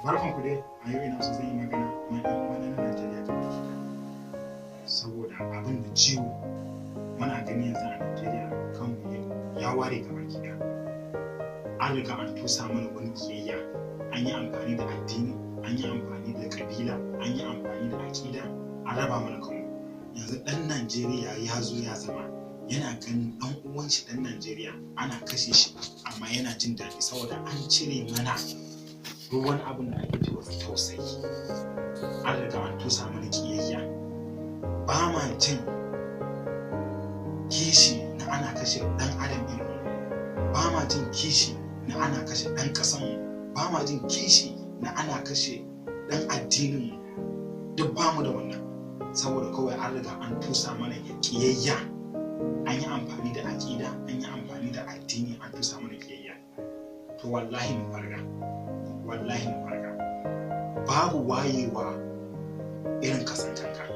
Barkan ku dai, a yau ina so zan yi magana mai ɗan uwana na Najeriya ta baki saboda abin da ciwo muna gani yanzu a Najeriya kanmu ya ware gaba ɗaya. An riga an tusa mana wani kiyayya, an yi amfani da addini, an yi amfani da kabila, an yi amfani da aƙida, an raba mana kanmu. Yanzu ɗan Najeriya ya zo ya zama yana ganin ɗan uwan shi ɗan Najeriya ana kashe shi amma yana jin daɗi saboda an cire mana duk wani abin da ake cewa tausayi. An riga an tusa mana kiyayya, ba ma jin kishi na ana kashe ɗan adam ɗin, ba ma jin kishi na ana kashe ɗan ƙasan, ba ma jin kishi na ana kashe ɗan addinin, duk ba mu da wannan saboda kawai an riga an tusa mana kiyayya. An yi amfani da aƙida, an yi amfani da addini, an tusa mana kiyayya. To wallahi mu farga, wallahi mu farga. Babu wayewa irin ka san kanka,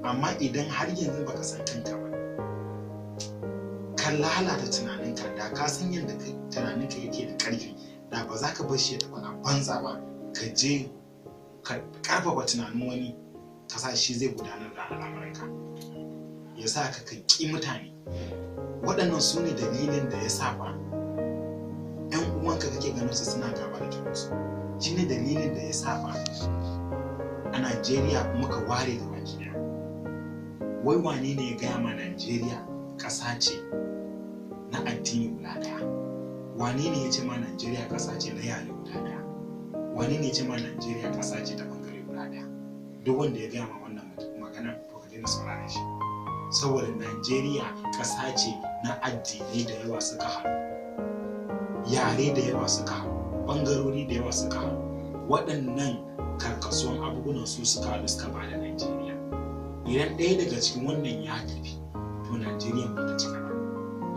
amma idan har yanzu baka san kanka ba, ka lalata tunaninka, da ka san yadda tunaninka yake da ƙarfi, da ba za ka bar shi ya tafi a banza ba, ka je ka ƙarfafa tunanin wani ka sa shi zai gudanar da al'amuranka, ya sa ka ƙi mutane. Waɗannan su ne dalilin da ya sa ba 'yan uwanka kake ganin su suna gaba da junansu. Shi ne dalilin da ya sa ba a Najeriya muka ware da baki ɗaya. Wai wane ne ya gaya ma Najeriya ƙasa ce na addini guda ɗaya? Wane ne ya ce ma Najeriya ƙasa ce na yare guda ɗaya? Wane ne ya ce ma Najeriya ƙasa ce ta ɓangare guda ɗaya? Duk wanda ya gaya ma wannan magana to ka daina saurare shi. Saboda Najeriya ƙasa ce na addinai da yawa suka haɗu, yare da yawa suka haɗu, ɓangarori da yawa suka haɗu. Waɗannan karkasuwan abubuwan su suka haɗu suka ba da Najeriya. Idan ɗaya daga cikin wannan ya tafi, to Najeriya ba ta cika ba.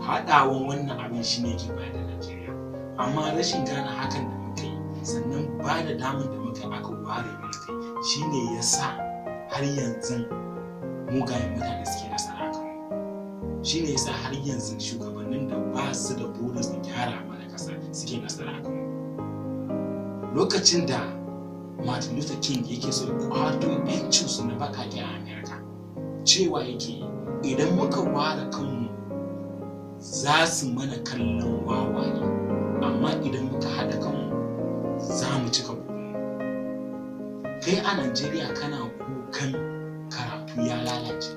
Haɗawan wannan abin shi ne ke bayar da Najeriya. Amma rashin gane hakan da muka yi, sannan ba da damar da muka aka ware mana kai, shi ne ya sa har yanzu mugayen mutane suke nasara a kanmu. Shi ne ya sa har yanzu shugabannin da ba su da burin su gyara mana ƙasa suke nasara a kanmu. Lokacin da Martin Luther King yake so kwato 'yancinsu na baƙaƙe a Amerika, cewa yake idan muka ware kanmu za su mana kallon wawaye, amma idan muka haɗa kanmu za mu cika burinmu. Kai a Najeriya kana kukan karatu ya lalace,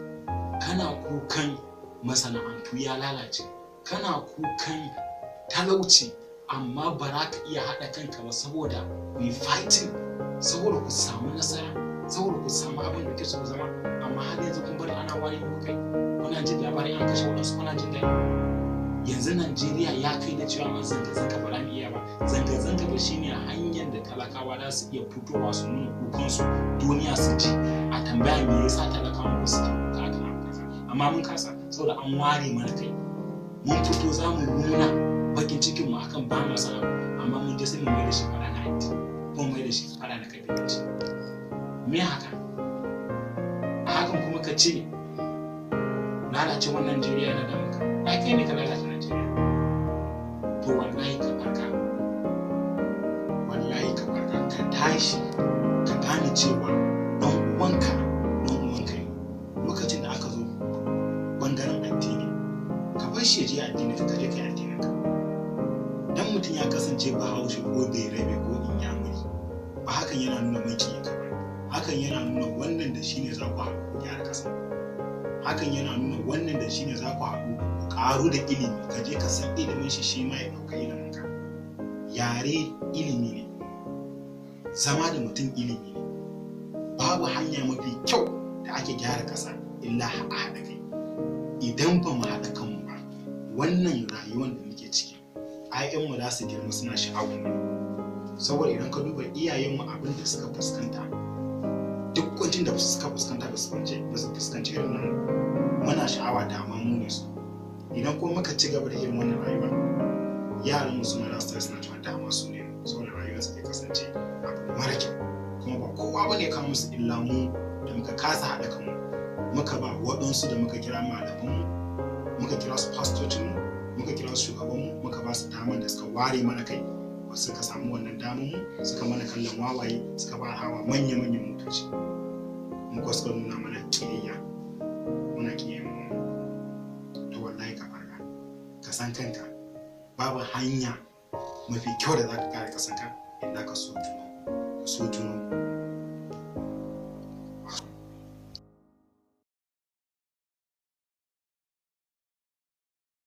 kana kukan masana'antu ya lalace, kana kukan talauci, amma ba za ka iya haɗa kanka ba saboda we fighting, saboda ku samu nasara, saboda ku samu abin da kuke so ku zama. Amma har yanzu kun bari ana ware muku kai, kuna jin labarin an kashe wadansu, kuna jin daɗi. Yanzu Najeriya ya kai da cewa ma zanga-zanga ba za mu iya ba. Zanga-zanga ba shine hanyar da talakawa za su iya fitowa su nuna kukansu, duniya su ji, a tambaya me yasa talakawa ba su ji kuka akan abu kaza. Amma mun kasa saboda an ware mana kai. Mun fito za mu nuna bakin cikin mu akan ba mu sa abu, amma mun je sai mu mai da shi fara na addini, ko mai da shi fara na kabilanci. Me haka? A hakan kuma ka ce lalacewar Najeriya na damuka. Ai kai ne ka lalata Najeriya. To wallahi ka farka, wallahi ka farka, ka tashi, ka gane cewa ɗan uwanka ne. Lokacin da aka zo bangaren addini, ka bar shi ya je addini, ka je kai addinin ka. Dan mutum ya kasance Bahaushe ko Bayerabe ko Inyamuri, ba hakan yana nuna makiyi ka ba. Hakan yana nuna wannan da shine za ku haɗu ku gyara ƙasa. Hakan yana nuna wannan da shine za ku haɗu ku ƙaru da ilimi, ka je ka san ilimin shi ma ya ɗauka ilimin ka. Yare ilimi ne, zama da mutum ilimi ne. Babu hanya mafi kyau da ake gyara ƙasa illa a haɗa kai. Idan ba mu haɗa kanmu ba, wannan rayuwar da muke ciki, ayyanmu za su girma suna sha'awar mu. Saboda idan ka duba iyayenmu abin da suka fuskanta, duk kwancin da suka fuskanta ba su fuskanci irin nan. Muna sha'awa da amma mu ne su. Idan kuma muka ci gaba da irin wannan rayuwa, yaran mu suna rasa suna cewa dama su ne, saboda rayuwar su ke kasance abu mara kyau. Kuma ba kowa bane kawo musu illa mu da muka kasa haɗa kanmu, muka ba waɗansu da muka kira malamanmu, muka kira su fastocinmu, muka kira su shugabanmu, muka ba su damar da suka ware mana kai, suka samu wannan damar mu suka mana kallon wawaye suka fara hawa manya-manyan motoci mu ko suka nuna mana kiyayya muna kiyayya mu to wallahi ka farga ka san kanka babu hanya mafi kyau da za ka kare kasanka inda ka so juna